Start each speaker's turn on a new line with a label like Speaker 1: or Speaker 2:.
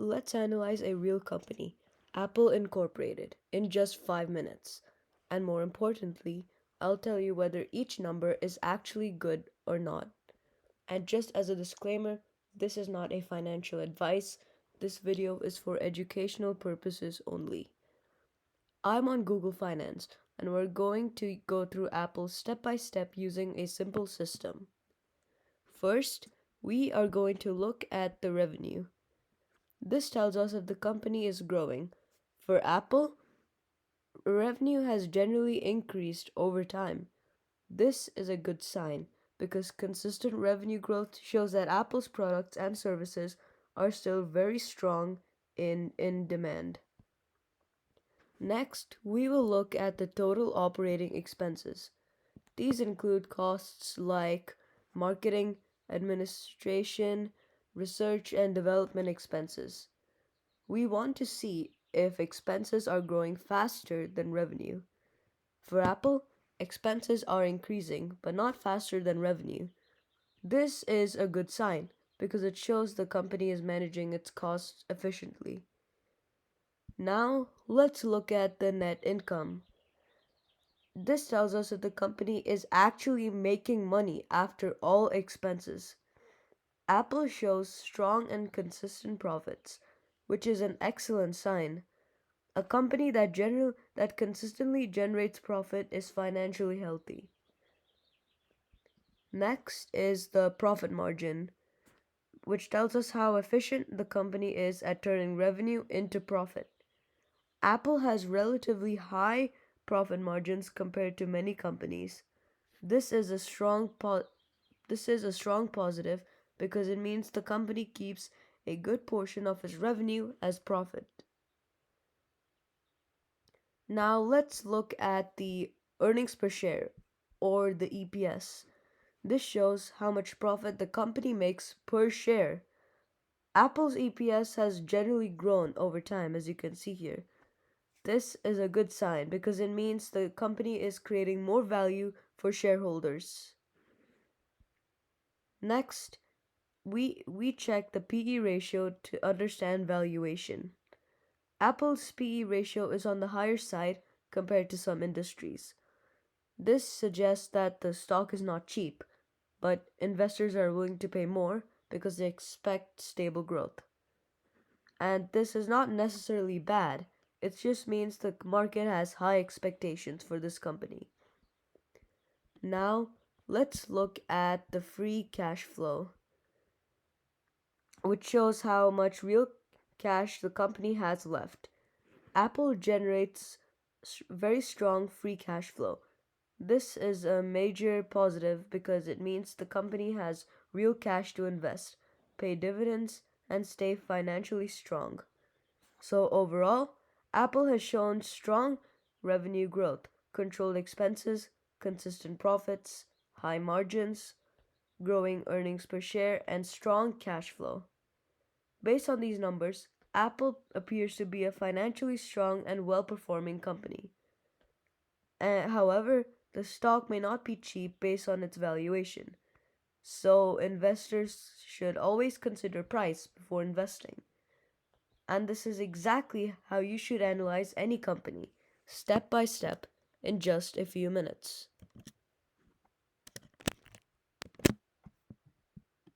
Speaker 1: Let's analyze a real company, Apple Incorporated, in just 5 minutes. And more importantly, I'll tell you whether each number is actually good or not. And just as a disclaimer, this is not a financial advice. This video is for educational purposes only. I'm on Google Finance, and we're going to go through Apple step by step using a simple system. First, we are going to look at the revenue. This tells us if the company is growing. For Apple, revenue has generally increased over time. This is a good sign because consistent revenue growth shows that Apple's products and services are still very strong in demand. Next, we will look at the total operating expenses. These include costs like marketing, administration, research, and development expenses. We want to see if expenses are growing faster than revenue. For Apple, expenses are increasing, but not faster than revenue. This is a good sign because it shows the company is managing its costs efficiently. Now, let's look at the net income. This tells us if the company is actually making money after all expenses. Apple shows strong and consistent profits, which is an excellent sign. A company that consistently generates profit is financially healthy. Next is the profit margin, which tells us how efficient the company is at turning revenue into profit. Apple has relatively high profit margins compared to many companies. This is a strong positive because it means the company keeps a good portion of its revenue as profit. Now let's look at the earnings per share or the EPS. This shows how much profit the company makes per share. Apple's EPS has generally grown over time, as you can see here. This is a good sign because it means the company is creating more value for shareholders. Next, we check the PE ratio to understand valuation. Apple's PE ratio is on the higher side compared to some industries. This suggests that the stock is not cheap, but investors are willing to pay more because they expect stable growth. And this is not necessarily bad, it just means the market has high expectations for this company. Now, let's look at the free cash flow, which shows how much real cash the company has left. Apple generates very strong free cash flow. This is a major positive because it means the company has real cash to invest, pay dividends, and stay financially strong. So, overall, Apple has shown strong revenue growth, controlled expenses, consistent profits, high margins, growing earnings per share, and strong cash flow. Based on these numbers, Apple appears to be a financially strong and well performing company. However, the stock may not be cheap based on its valuation, so investors should always consider price before investing. And this is exactly how you should analyze any company, step by step, in just a few minutes.